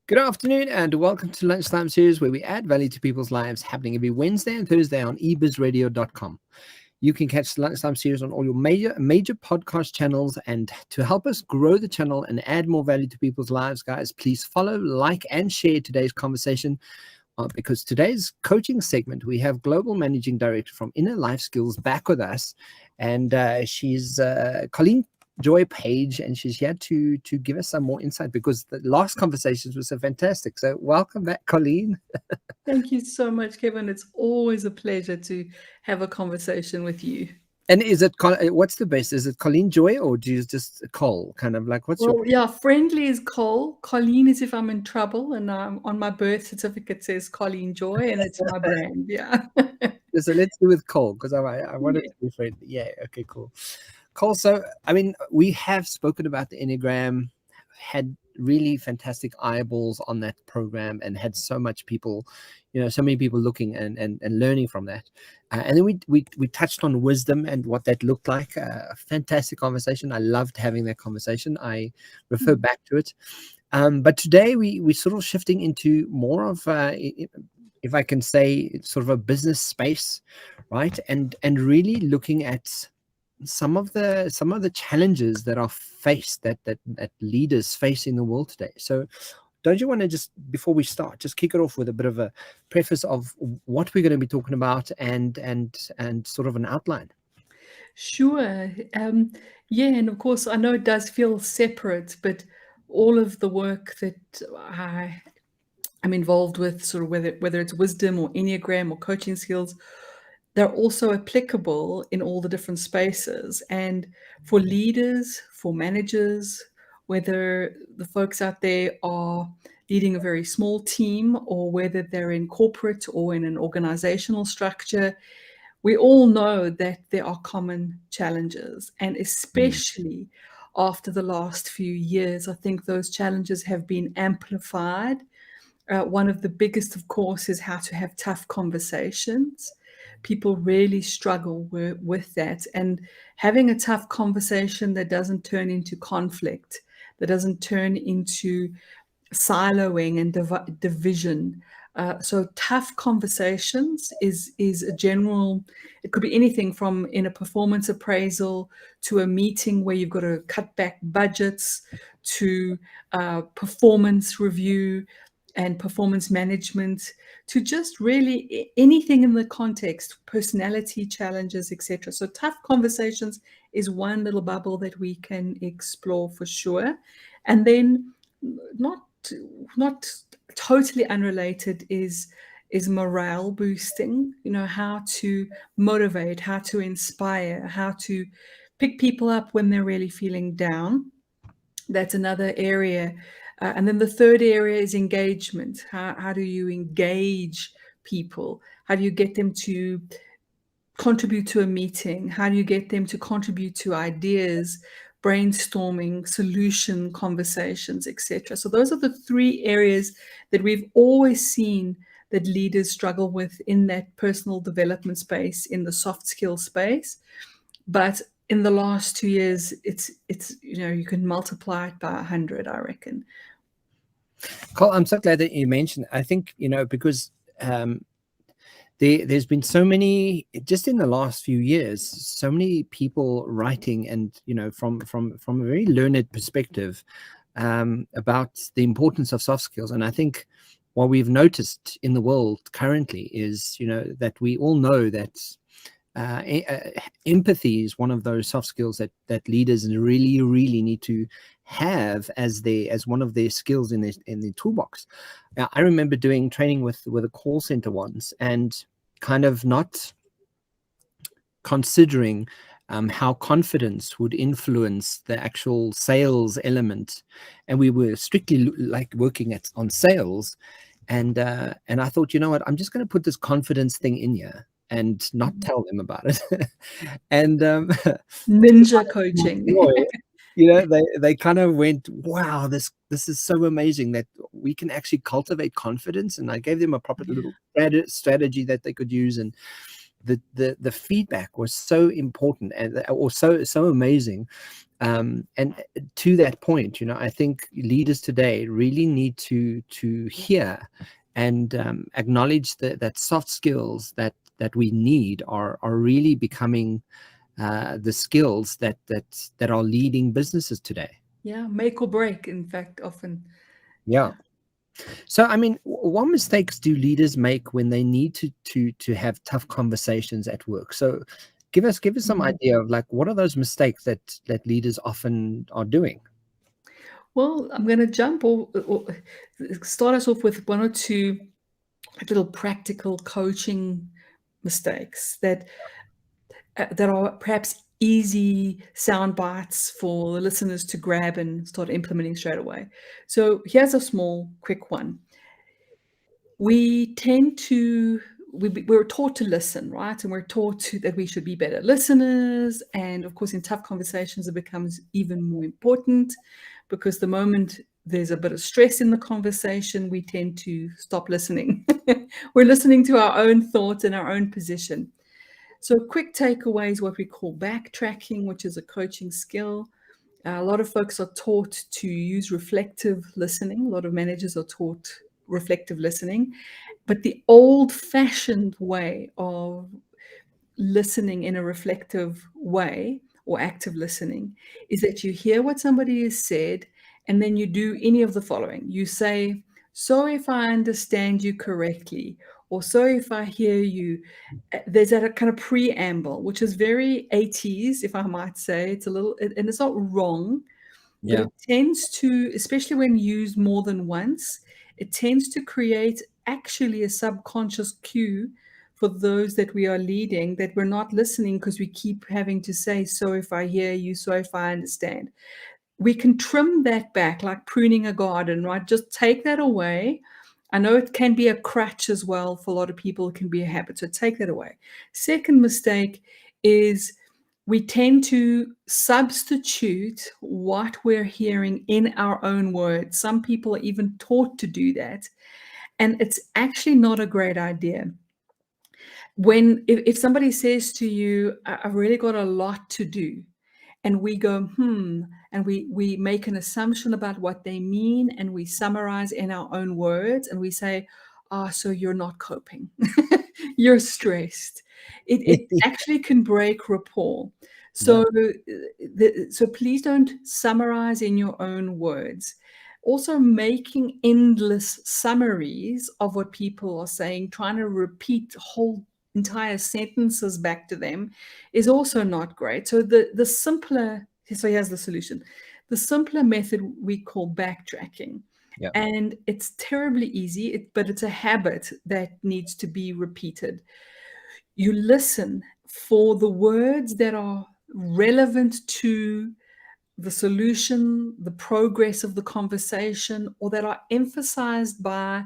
Good afternoon and welcome to Lunchtime series where we add value to people's lives, happening every Wednesday and Thursday on ebizradio.com. You can catch the Lunchtime series on all your major podcast channels, and to help us grow the channel and add more value to people's lives, guys, please follow, like, and share today's conversation. Because today's coaching segment, we have Global Managing Director from Inner Life Skills back with us, and she's Colleen-Joy Page, and she's here to give us some more insight because the last conversations were so fantastic. So welcome back, Colleen. Thank you so much, Kevin. It's always a pleasure to have a conversation with you. And is it what's the best? Is it Colleen-Joy or do you just Cole? Kind of like what's your? Yeah, friendly is Cole. Colleen is if I'm in trouble, and on my birth certificate says Colleen-Joy, and it's my brand. Yeah. So let's do with Cole because I wanted to be friendly. Yeah. Okay. Cool. Cole. So I mean, we have spoken about the Enneagram, had really fantastic eyeballs on that program, and had so many people looking and learning from that. And then we touched on wisdom and what that looked like. A fantastic conversation. I loved having that conversation. I refer back to it. But today we're sort of shifting into more of, if I can say, sort of a business space, right? And really looking at some of the challenges that are faced, that leaders face in the world today. So don't you want to just, before we start, just kick it off with a bit of a preface of what we're going to be talking about and sort of an outline? Sure. Yeah, and of course, I know it does feel separate, but all of the work that I'm involved with, sort of whether it's wisdom or Enneagram or coaching skills, they're also applicable in all the different spaces. And for leaders, for managers, whether the folks out there are leading a very small team or whether they're in corporate or in an organizational structure, we all know that there are common challenges. And especially after the last few years, I think those challenges have been amplified. One of the biggest, of course, is how to have tough conversations. People really struggle with that. And having a tough conversation that doesn't turn into conflict, that doesn't turn into siloing and division. So tough conversations is a general, it could be anything from in a performance appraisal to a meeting where you've got to cut back budgets to performance review and performance management, to just really anything in the context, personality challenges, etc. So tough conversations is one little bubble that we can explore for sure. And then not totally unrelated is morale boosting, how to motivate, how to inspire, how to pick people up when they're really feeling down. That's another area. And then the third area is engagement. How do you engage people? How do you get them to contribute to a meeting? How do you get them to contribute to ideas, brainstorming, solution conversations, etc.? So those are the three areas that we've always seen that leaders struggle with in that personal development space, in the soft skill space. But in the last 2 years, it's you can multiply it by 100, I reckon. Cole, I'm so glad that you mentioned. I think because there's been so many, just in the last few years, so many people writing and from a very learned perspective about the importance of soft skills. And I think what we've noticed in the world currently is that we all know that empathy is one of those soft skills that leaders really need to have as one of their skills in their toolbox. Now, I remember doing training with a call center once, and kind of not considering how confidence would influence the actual sales element, and we were strictly like working on sales, and I thought, you know what, I'm just going to put this confidence thing in here and not tell them about it. And ninja coaching. They kind of went, wow, this is so amazing that we can actually cultivate confidence. And I gave them a proper little strategy that they could use. And the feedback was so important, and or so amazing. And to that point, I think leaders today really need to hear and acknowledge that soft skills that we need are really becoming the skills that are leading businesses today. Yeah, make or break, in fact, often. Yeah. So, I mean, what mistakes do leaders make when they need to have tough conversations at work? So, give us some Mhm. idea of, like, what are those mistakes that leaders often are doing? Well, I'm going to jump or start us off with one or two little practical coaching mistakes that are perhaps easy sound bites for the listeners to grab and start implementing straight away. So here's a small, quick one. We tend to we're taught to listen, right? And we're taught that we should be better listeners. And of course, in tough conversations, it becomes even more important, because the moment there's a bit of stress in the conversation, we tend to stop listening. We're listening to our own thoughts and our own position. So quick takeaway is what we call backtracking, which is a coaching skill. A lot of folks are taught to use reflective listening. A lot of managers are taught reflective listening. But the old-fashioned way of listening in a reflective way, or active listening, is that you hear what somebody has said, and then you do any of the following. You say, "So if I understand you correctly," or "So if I hear you." There's that kind of preamble, which is very 80s, if I might say. It's a little, and it's not wrong, but Yeah. it tends to, especially when used more than once, it tends to create actually a subconscious cue for those that we are leading, that we're not listening because we keep having to say, "So if I hear you, so if I understand." We can trim that back like pruning a garden, right? Just take that away. I know it can be a crutch as well for a lot of people. It can be a habit. So take that away. Second mistake is we tend to substitute what we're hearing in our own words. Some people are even taught to do that. And it's actually not a great idea. If somebody says to you, "I've really got a lot to do," and we go, and we make an assumption about what they mean, and we summarize in our own words, and we say, so you're not coping. You're stressed. It actually can break rapport. Yeah. So, so please don't summarize in your own words. Also, making endless summaries of what people are saying, trying to repeat whole entire sentences back to them, is also not great. So the simpler, so here's the solution. The simpler method we call backtracking. Yeah. And it's terribly easy, but it's a habit that needs to be repeated. You listen for the words that are relevant to the solution, the progress of the conversation, or that are emphasized by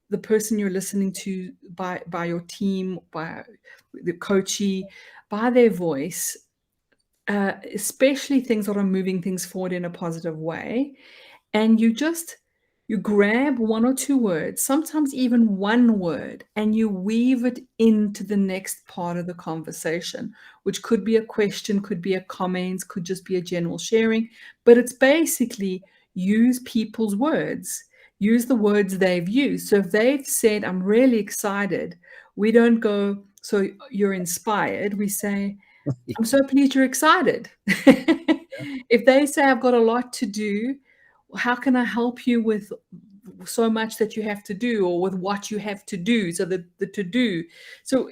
the person you're listening to, by your team, by the coachee, by their voice, especially things that are moving things forward in a positive way. And you grab one or two words, sometimes even one word, and you weave it into the next part of the conversation, which could be a question, could be a comment, could just be a general sharing. But it's basically use people's words, use the words they've used. So if they've said, "I'm really excited," we don't go, "So you're inspired." We say, "I'm so pleased you're excited." If they say, "I've got a lot to do, how can I help you with so much that you have to do, or with what you have to do?" So the to do. So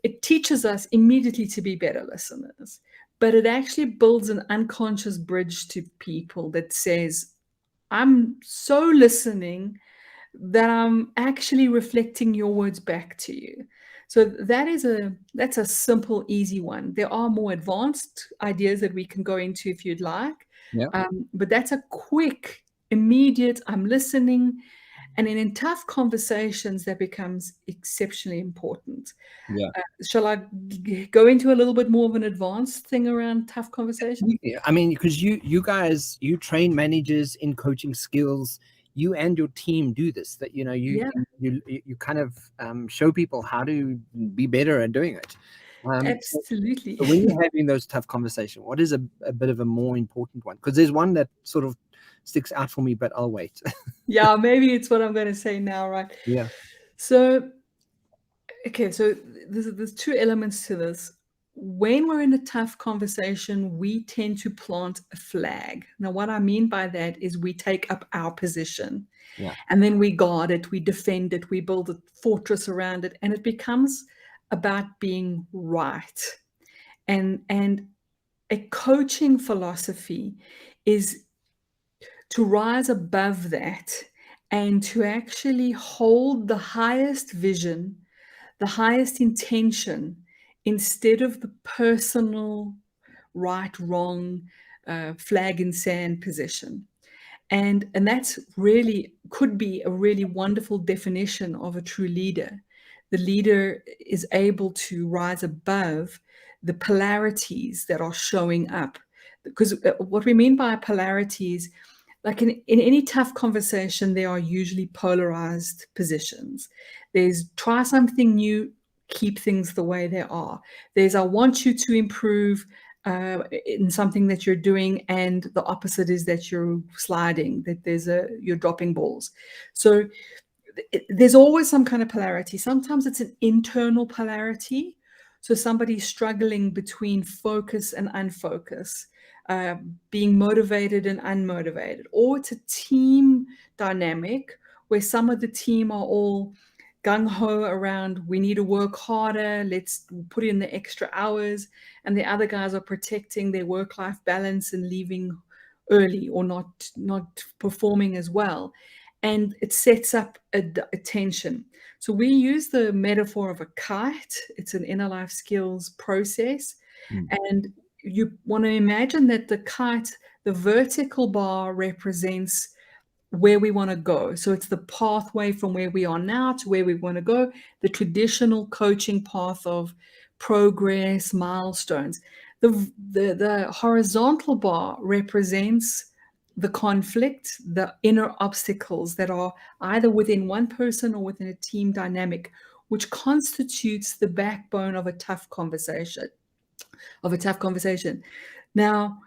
it teaches us immediately to be better listeners, but it actually builds an unconscious bridge to people that says, "I'm so listening that I'm actually reflecting your words back to you." So that's a simple, easy one. There are more advanced ideas that we can go into if you'd like, Yeah. but that's a quick, immediate. I'm listening, and in tough conversations, that becomes exceptionally important. Yeah. Shall I go into a little bit more of an advanced thing around tough conversations? I mean, because you guys, you train managers in coaching skills. you and your team do this, that you know Yeah, you kind of show people how to be better at doing it. So absolutely. when you're having those tough conversations, what is a bit of a more important one? Because there's one that sort of sticks out for me, but I'll wait. Yeah, maybe it's what I'm going to say now, right? Yeah. So, okay, so there's two elements to this. When we're in a tough conversation, we tend to plant a flag. Now, what I mean by that is we take up our position Yeah. and then we guard it, we defend it, we build a fortress around it, and it becomes about being right. And a coaching philosophy is to rise above that and to actually hold the highest vision, the highest intention, instead of the personal right, wrong, flag in sand position. And that's really could be a really wonderful definition of a true leader. The leader is able to rise above the polarities that are showing up. Because what we mean by polarities, like in any tough conversation, there are usually polarized positions. There's try something new, keep things the way they are. There's I want you to improve in something that you're doing, and the opposite is that you're sliding, that you're dropping balls. So there's always some kind of polarity. Sometimes it's an internal polarity. So somebody's struggling between focus and unfocus, being motivated and unmotivated. Or it's a team dynamic where some of the team are all gung-ho around, we need to work harder, let's put in the extra hours. And the other guys are protecting their work-life balance and leaving early or not performing as well. And it sets up a tension. So we use the metaphor of a kite. It's an inner life skills process. And you want to imagine that the kite, the vertical bar represents where we want to go. So it's the pathway from where we are now to where we want to go, the traditional coaching path of progress, milestones. The horizontal bar represents the conflict, the inner obstacles that are either within one person or within a team dynamic, which constitutes the backbone of a tough conversation. Now,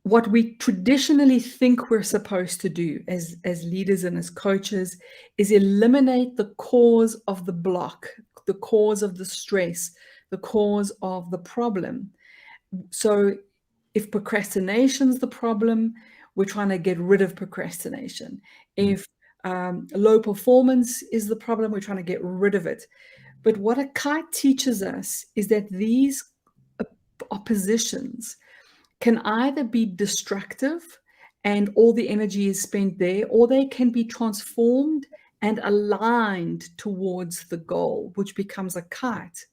what we traditionally think we're supposed to do as leaders and as coaches is eliminate the cause of the block, the cause of the stress, the cause of the problem. So if procrastination's the problem, we're trying to get rid of procrastination. If low performance is the problem, we're trying to get rid of it. But what a kite teaches us is that these oppositions can either be destructive and all the energy is spent there, or they can be transformed and aligned towards the goal, which becomes a kite.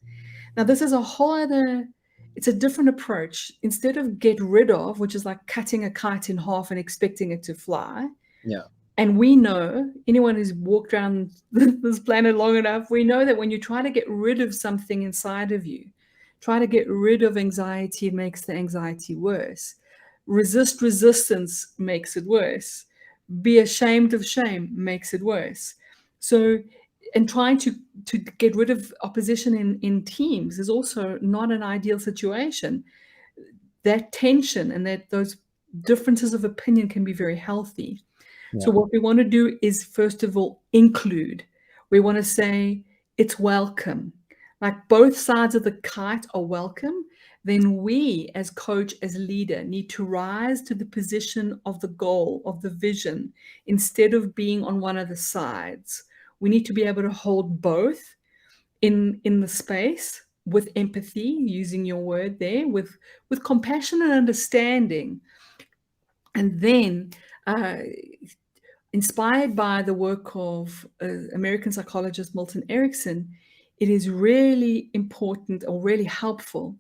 Now, this is a whole other, it's a different approach. Instead of get rid of, which is like cutting a kite in half and expecting it to fly. Yeah. And we know, anyone who's walked around this planet long enough, we know that when you try to get rid of something inside of you, try to get rid of anxiety, it makes the anxiety worse. Resist resistance makes it worse. Be ashamed of shame makes it worse. So, and trying to get rid of opposition in teams is also not an ideal situation. That tension and that those differences of opinion can be very healthy. So what we want to do is, first of all, include. We want to say it's welcome. Like both sides of the kite are welcome. Then we, as coach, as leader, need to rise to the position of the goal, of the vision, instead of being on one of the sides. We need to be able to hold both in the space with empathy, using your word there, with compassion and understanding. And then inspired by the work of American psychologist Milton Erickson, it is really important or really helpful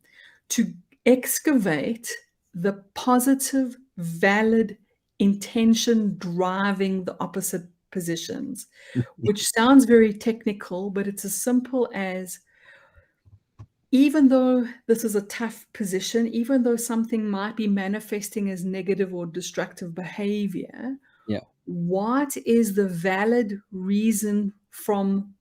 to excavate the positive, valid intention driving the opposite positions, which sounds very technical, but it's as simple as, even though this is a tough position, even though something might be manifesting as negative or destructive behavior, Yeah. what is the valid reason from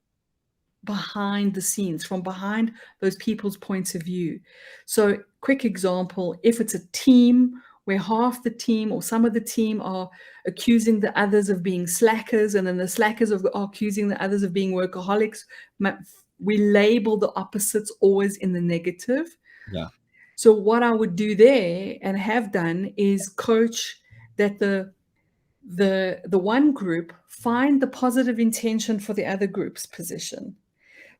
behind the scenes, from behind those people's points of view. So, quick example, if it's a team where half the team or some of the team are accusing the others of being slackers, and then the slackers are accusing the others of being workaholics, we label the opposites always in the negative. Yeah. So what I would do there and have done is coach that the one group find the positive intention for the other group's position.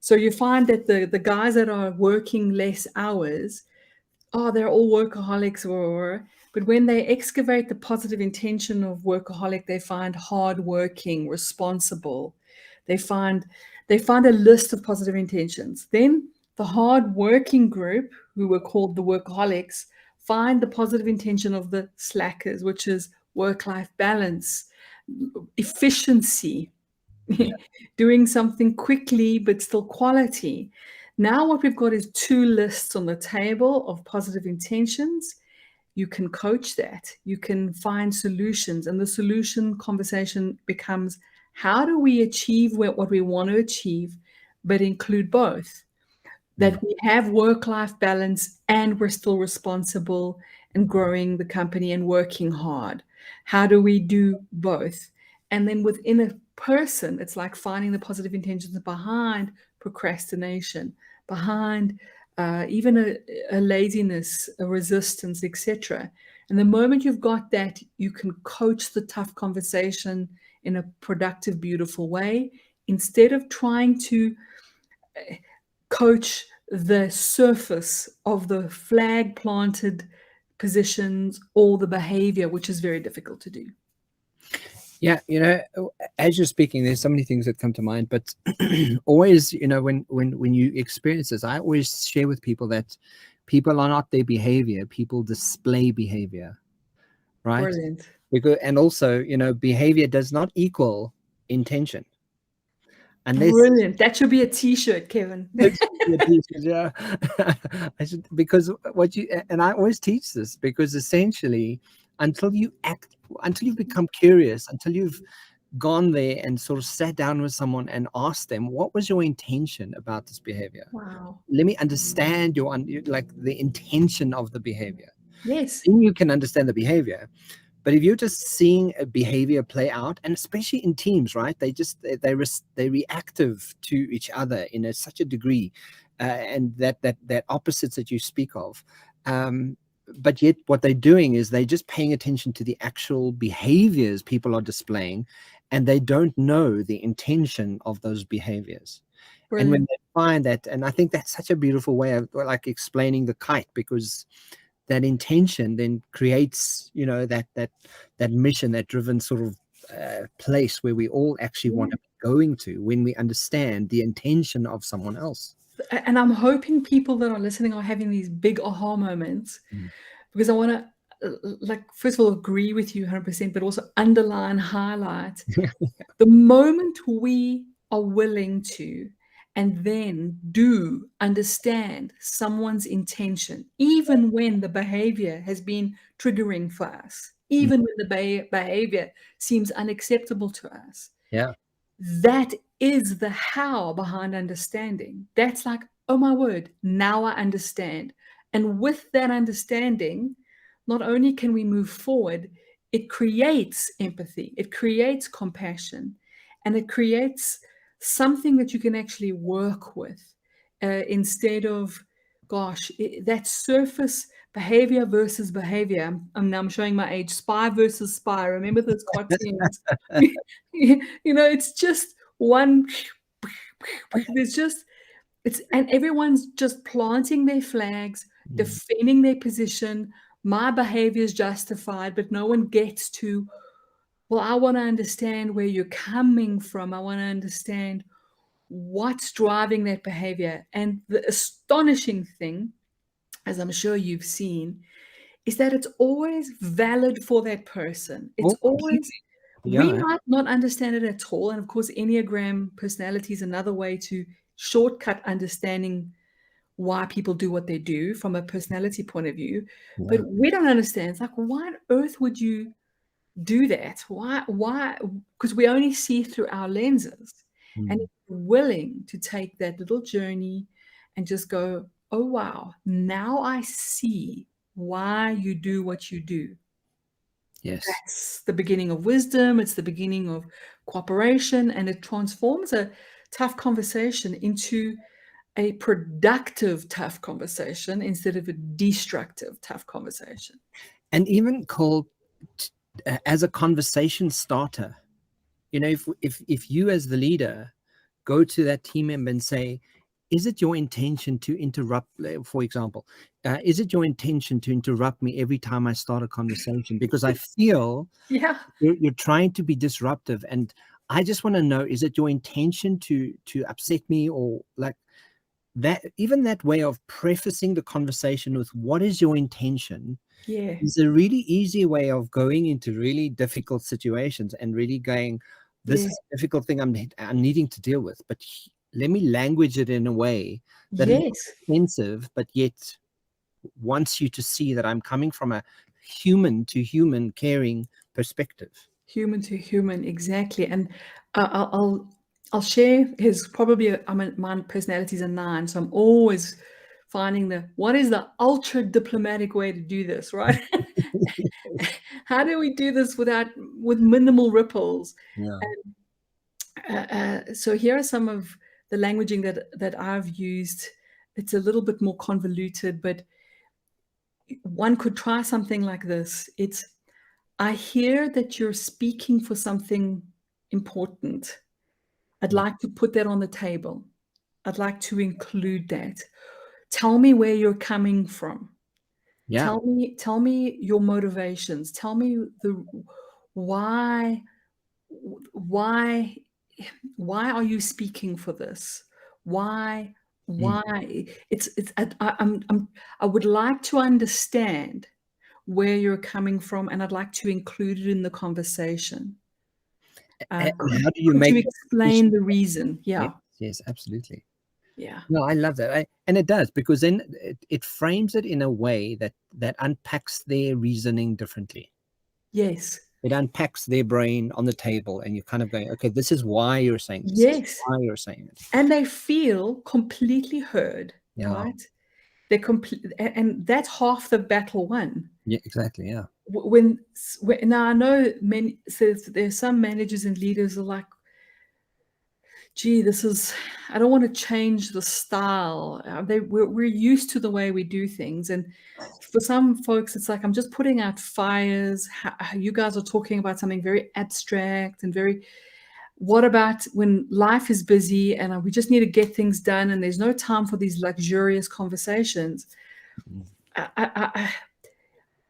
So you find that the guys that are working less hours, oh, they're all workaholics, but when they excavate the positive intention of workaholic, they find hardworking, responsible. They find a list of positive intentions. Then the hardworking group, who were called the workaholics, find the positive intention of the slackers, which is work-life balance, efficiency, doing something quickly but still quality. Now what we've got is two lists on the table of positive intentions. You can coach that. You can find solutions, and the solution conversation becomes, how do we achieve what we want to achieve, but include both? That we have work-life balance and we're still responsible and growing the company and working hard. How do we do both? And then within a person, it's like finding the positive intentions behind procrastination, behind even a laziness, a resistance, etc. And the moment you've got that, you can coach the tough conversation in a productive, beautiful way, instead of trying to coach the surface of the flag planted positions or the behavior, which is very difficult to do. Yeah, as you're speaking, there's so many things that come to mind, but always, when you experience this, I always share with people that people are not their behavior, people display behavior, right? Brilliant. And also, behavior does not equal intention. Brilliant. That should be a t-shirt, Kevin. Yeah. Because I always teach this, because essentially, until you become curious, until you've gone there and sort of sat down with someone and asked them, what was your intention about this behavior? Wow. Let me understand the intention of the behavior. Yes. Then you can understand the behavior. But if you're just seeing a behavior play out, and especially in teams, right? They're reactive to each other in such a degree, and that opposites that you speak of. But yet what they're doing is they're just paying attention to the actual behaviors people are displaying, and they don't know the intention of those behaviors. Brilliant. And when they find that, and I think that's such a beautiful way of explaining the kite, because that intention then creates, that mission, that driven sort of place where we all actually want to be going to, when we understand the intention of someone else. And I'm hoping people that are listening are having these big aha moments, because I want to, first of all, agree with you 100%, but also underline, highlight the moment we are willing to and then do understand someone's intention, even when the behavior has been triggering for us, even when the behavior seems unacceptable to us. Yeah. That is the how behind understanding. That's like, oh my word, now I understand. And with that understanding, not only can we move forward, it creates empathy, it creates compassion, and it creates something that you can actually work with, instead of, gosh, that surface behavior versus behavior. I'm showing my age. Spy versus spy. Remember those cartoons? It's just one. And everyone's just planting their flags, defending their position. My behavior is justified, but no one gets to, well, I want to understand where you're coming from. I want to understand what's driving that behavior. And the astonishing thing, as I'm sure you've seen, is that it's always valid for that person. It's always, we might not understand it at all. And of course, Enneagram personality is another way to shortcut understanding why people do what they do from a personality point of view. But we don't understand. It's like, why on earth would you do that? Why? Because we only see through our lenses. And Mm. if you're willing to take that little journey and just go, oh, wow, now I see why you do what you do. Yes. That's the beginning of wisdom. It's the beginning of cooperation, and it transforms a tough conversation into a productive tough conversation instead of a destructive tough conversation. And even called as a conversation starter. You know, if you as the leader go to that team member and say, is it your intention to interrupt, for example, is it your intention to interrupt me every time I start a conversation? Because I feel Yeah. you're trying to be disruptive, and I just want to know, is it your intention to upset me, or like that? Even that way of prefacing the conversation with what is your intention Yeah. is a really easy way of going into really difficult situations and really going, this Yeah. is a difficult thing I'm needing to deal with, but let me language it in a way that is Yes. offensive, but yet wants you to see that I'm coming from a human to human caring perspective. Human to human, exactly. And I'll share his probably. My personality is a 9, so I'm always finding what is the ultra diplomatic way to do this, right? How do we do this with minimal ripples? Yeah. So here are some of the languaging that I've used. It's a little bit more convoluted, but one could try something like this. It's, I hear that you're speaking for something important. I'd like to put that on the table. I'd like to include that. Tell me where you're coming from. Yeah. Tell me your motivations. Tell me the why why why are you speaking for this? Why Mm. why it's I would like to understand where you're coming from, and I'd like to include it in the conversation. And how do you To make that explain decision? the reason. Yes, Yeah. yes, absolutely. Yeah. No, I love that. And it does, because then it frames it in a way that unpacks their reasoning differently. Yes. It unpacks their brain on the table, and you're kind of going, okay, this is why you're saying this. This is Yes. why you're saying it. And they feel completely heard, Yeah. right? They're complete, and that's half the battle won. Yeah, exactly. Yeah. When now I know many, so there's some managers and leaders are like, gee, I don't want to change the style. We're used to the way we do things. And for some folks, it's like, I'm just putting out fires. You guys are talking about something very abstract and what about when life is busy and we just need to get things done and there's no time for these luxurious conversations? Mm.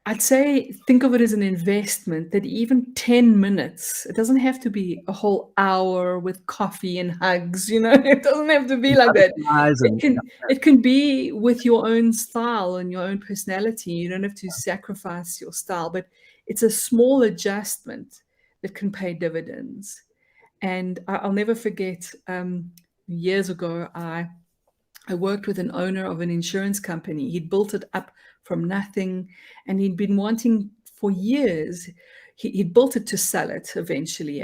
I'd say think of it as an investment, that even 10 minutes, it doesn't have to be a whole hour with coffee and hugs, it doesn't have to be And like that. butterflies It and can it can be with your own style and your own personality. You don't have to sacrifice your style, but it's a small adjustment that can pay dividends. And I'll never forget, years ago, I worked with an owner of an insurance company. He'd built it up from nothing, and he'd been wanting for years. He'd built it to sell it eventually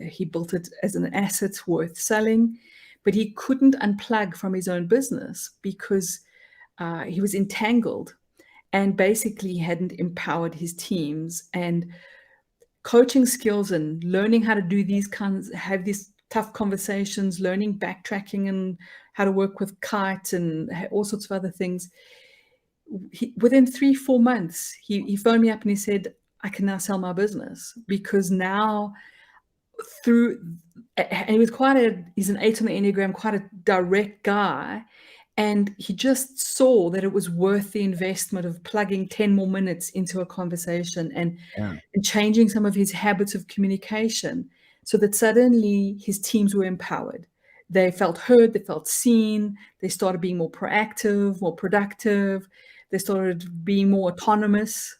he built it as an asset worth selling, but he couldn't unplug from his own business because he was entangled and basically hadn't empowered his teams. And coaching skills and learning how to do have these tough conversations, learning backtracking and how to work with kite and all sorts of other things. Within 3-4 months, he phoned me up and he said, I can now sell my business because now and he's an 8 on the Enneagram, quite a direct guy. And he just saw that it was worth the investment of plugging 10 more minutes into a conversation and changing some of his habits of communication so that suddenly his teams were empowered. They felt heard, they felt seen, they started being more proactive, more productive, they started being more autonomous.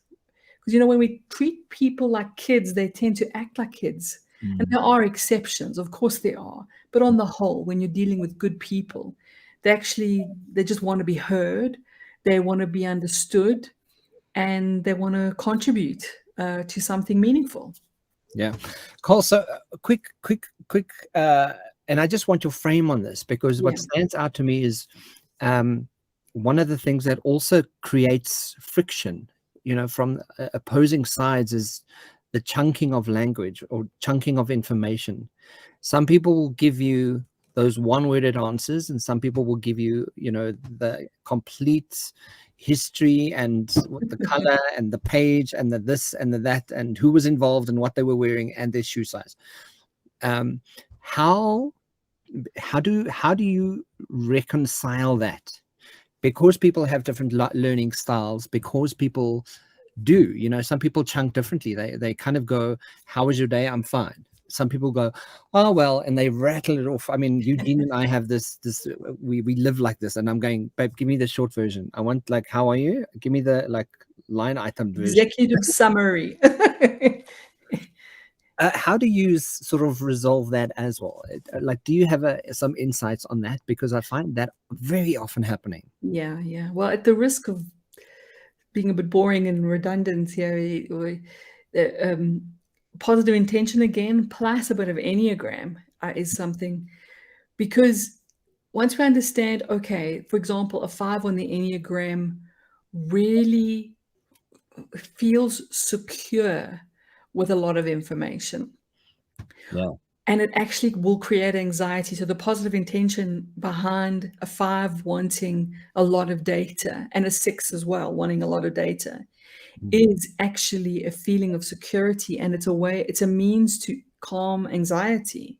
Because, when we treat people like kids, they tend to act like kids. And there are exceptions, of course there are. But on the whole, when you're dealing with good people, they just want to be heard, they want to be understood, and they want to contribute. to something meaningful. Yeah. Cole, so quick, and I just want your frame on this, because what Yeah. stands out to me is one of the things that also creates friction, from opposing sides, is the chunking of language or chunking of information. Some people will give you those one-worded answers, and some people will give you, the complete history and the color and the page and the this and the that and who was involved and what they were wearing and their shoe size. Um, how do you reconcile that? Because people have different learning styles, because people do, some people chunk differently. They kind of go, how was your day? I'm fine. Some people go, oh well, and they rattle it off. I mean, Eugene and I have this we live like this, and I'm going, babe, give me the short version. I want, like, how are you? Give me the, like, line item version. Executive summary. How do you sort of resolve that as well? Like, do you have some insights on that? Because I find that very often happening. Yeah. Well, at the risk of being a bit boring and redundant here, positive intention again, plus a bit of Enneagram is something, because once we understand, okay, for example, a 5 on the Enneagram really feels secure with a lot of information. Yeah. And it actually will create anxiety. So the positive intention behind a 5 wanting a lot of data, and a 6 as well wanting a lot of data, is actually a feeling of security, and it's a means to calm anxiety.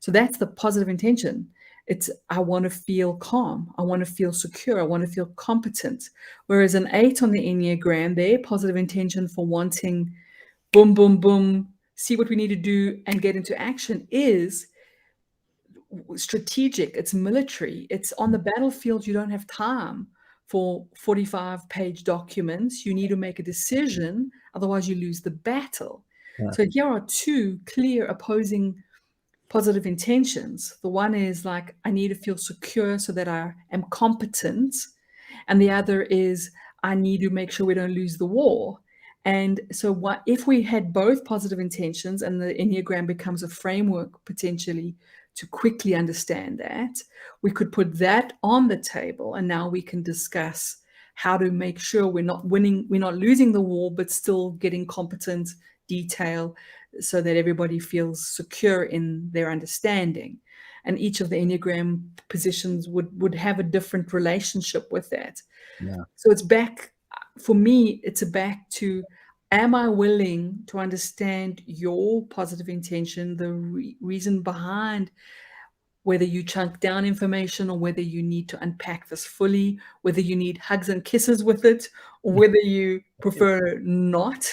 So that's the positive intention. It's, I want to feel calm, I want to feel secure, I want to feel competent. Whereas an 8 on the Enneagram, their positive intention for wanting boom, boom, boom, see what we need to do and get into action is strategic, it's military, it's on the battlefield. You don't have time for 45-page documents. You need to make a decision, otherwise you lose the battle. Yeah. So here are two clear opposing positive intentions. The one is like, I need to feel secure so that I am competent. And the other is, I need to make sure we don't lose the war. And so what if we had both positive intentions, and the Enneagram becomes a framework potentially to quickly understand that, we could put that on the table, and now we can discuss how to make sure we're not losing the war, but still getting competent detail so that everybody feels secure in their understanding. And each of the Enneagram positions would have a different relationship with that. Yeah. So it's back, for me, it's back to, am I willing to understand your positive intention, the reason behind whether you chunk down information or whether you need to unpack this fully, whether you need hugs and kisses with it, or whether you prefer not.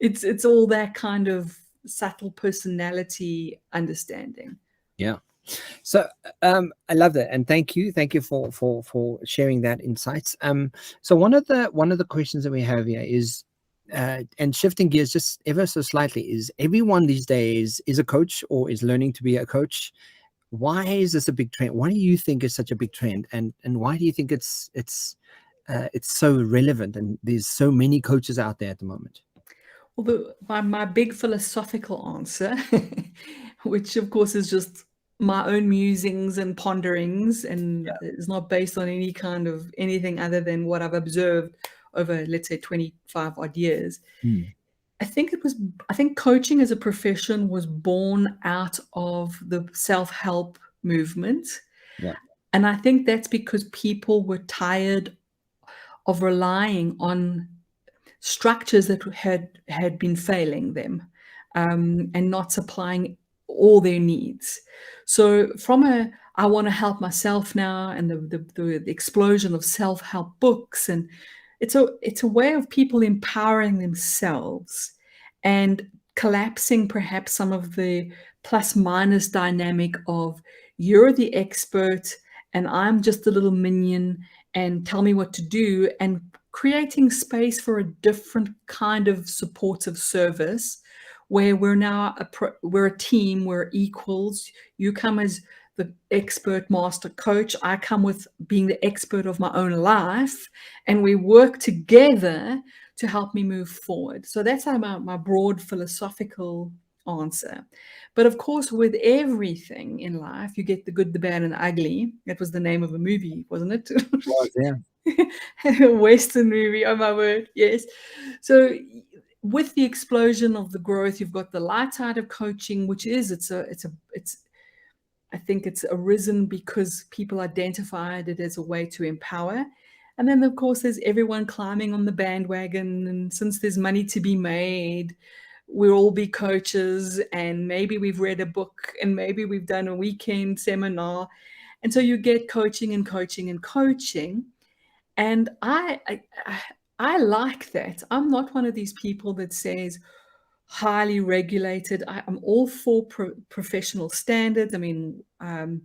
It's all that kind of subtle personality understanding. Yeah. So I love that, and thank you for sharing that insights. So one of the questions that we have here is, and shifting gears just ever so slightly, is everyone these days is a coach or is learning to be a coach. Why is this a big trend? Why do you think it's such a big trend, and why do you think it's so relevant, and there's so many coaches out there at the moment? Although my big philosophical answer, which of course is just my own musings and ponderings, and is not based on any kind of anything other than what I've observed over, let's say, 25 odd years. I think coaching as a profession was born out of the self-help movement. Yeah. And I think that's because people were tired of relying on structures that had been failing them, and not supplying all their needs. So from I want to help myself now, and the explosion of self-help books, and it's a way of people empowering themselves and collapsing perhaps some of the plus minus dynamic of, you're the expert and I'm just a little minion, and tell me what to do, and creating space for a different kind of supportive service where we're now we're a team, we're equals. You come as the expert master coach, I come with being the expert of my own life, and we work together to help me move forward. So that's my broad philosophical answer. But of course, with everything in life, you get the good, the bad, and the ugly. That was the name of a movie, wasn't it? Was, yeah. A Western movie, oh my word, yes. So with the explosion of the growth, you've got the light side of coaching, which is I think it's arisen because people identified it as a way to empower. And then, of course, there's everyone climbing on the bandwagon. And since there's money to be made, we'll all be coaches. And maybe we've read a book and maybe we've done a weekend seminar. And so you get coaching and coaching and coaching. And I like that. I'm not one of these people that says, highly regulated. I'm all for professional standards. I mean, I'm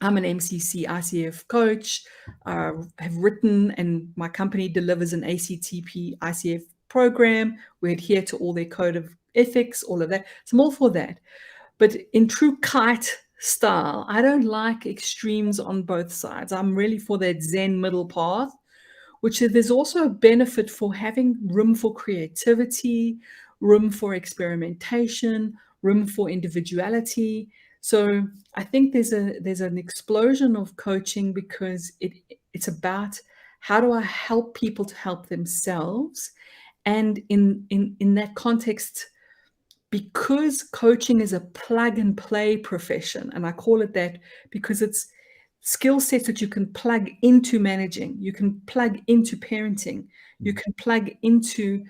an MCC ICF coach. Have written, and my company delivers an ACTP ICF program. We adhere to all their code of ethics, all of that. So I'm all for that. But in true kite style, I don't like extremes on both sides. I'm really for that Zen middle path, which is, there's also a benefit for having room for creativity, room for experimentation, room for individuality. So I think there's an explosion of coaching because it's about how do I help people to help themselves. And in that context, because coaching is a plug and play profession, and I call it that because it's skill sets that you can plug into managing, you can plug into parenting, you can plug into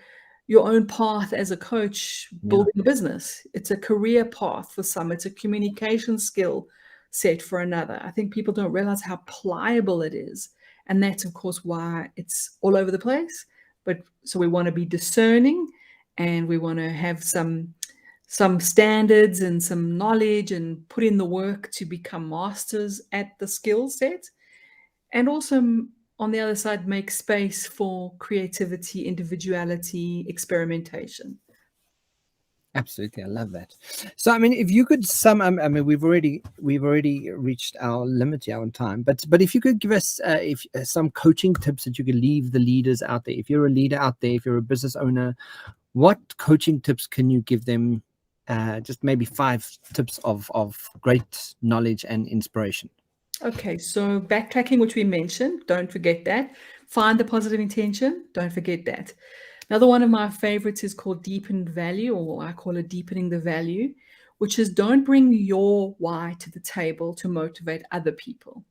your own path as a coach, building a business. It's a career path for some. It's a communication skill set for another. I think people don't realize how pliable it is. And that's, of course, why it's all over the place. But so we want to be discerning, and we want to have some standards and some knowledge and put in the work to become masters at the skill set. And also, on the other side, make space for creativity, individuality, experimentation. Absolutely, I love that. So, I mean, if you could sum, I mean, we've already reached our limit here on time, but if you could give us some coaching tips that you could leave the leaders out there. If you're a leader out there, if you're a business owner, what coaching tips can you give them? Just maybe 5 tips of great knowledge and inspiration. Okay, so backtracking, which we mentioned, don't forget that. Find the positive intention, don't forget that. Another one of my favorites is called deepened value, or I call it deepening the value, which is don't bring your why to the table to motivate other people.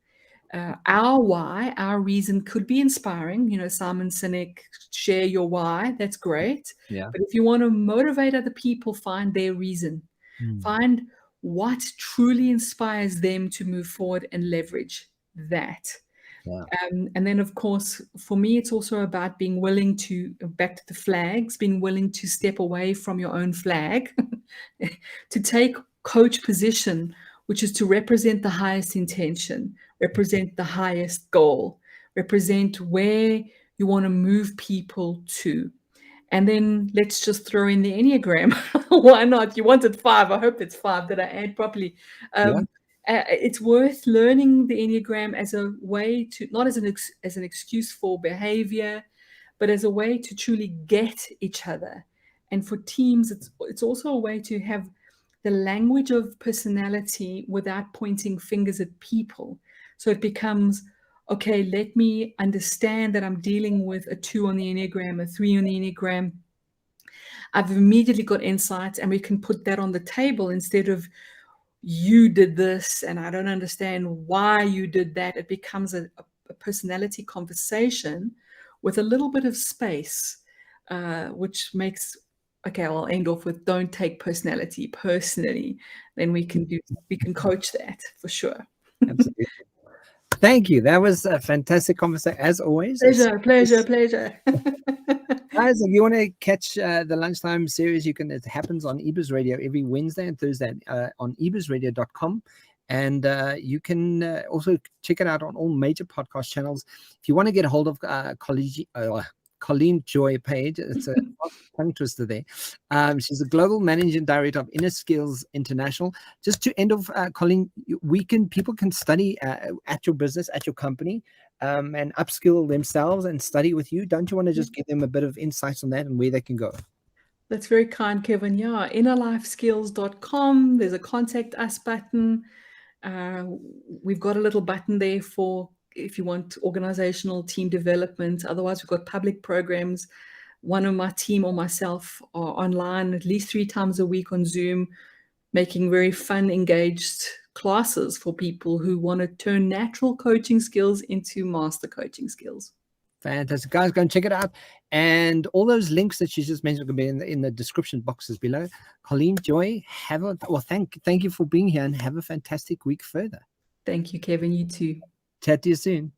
Our why, our reason could be inspiring. You know, Simon Sinek, share your why. That's great. Yeah. But if you want to motivate other people, find their reason. Find what truly inspires them to move forward and leverage that. Yeah. And then, of course, for me, it's also about being willing to, back to the flags, being willing to step away from your own flag, to take coach position, which is to represent the highest intention, represent the highest goal, represent where you want to move people to. And then let's just throw in the Enneagram. Why not? You wanted 5. I hope it's 5. Did I add properly? It's worth learning the Enneagram as a way to, not as an excuse for behavior, but as a way to truly get each other. And for teams, it's also a way to have the language of personality without pointing fingers at people. So it becomes, okay, let me understand that I'm dealing with a 2 on the Enneagram, a 3 on the Enneagram. I've immediately got insights, and we can put that on the table instead of, you did this and I don't understand why you did that. It becomes a personality conversation with a little bit of space, which makes, okay, I'll end off with, don't take personality personally. Then we can coach that for sure. Absolutely. Thank you. That was a fantastic conversation, as always. Pleasure. Guys, if you want to catch the Lunchtime series, it happens on eBiz Radio every Wednesday and Thursday on ebizradio.com. And you can also check it out on all major podcast channels. If you want to get a hold of Colleen-Joy Page, it's a tongue twister there. She's the Global Managing Director of Inner Skills International. Just to end off, Colleen, people can study at your business, at your company. and upskill themselves and study with you, don't you want to just give them a bit of insight on that and where they can go? That's very kind, Kevin. Yeah, innerlifeskills.com. There's a contact us button. We've got a little button there for if you want organizational team development. Otherwise, we've got public programs. One of my team or myself are online at least 3 times a week on Zoom, making very fun, engaged classes for people who want to turn natural coaching skills into master coaching skills. Fantastic. Guys, go and check it out. And all those links that you just mentioned will be in the description boxes below. Colleen-Joy, thank you for being here and have a fantastic week further. Thank you, Kevin. You too. Chat to you soon.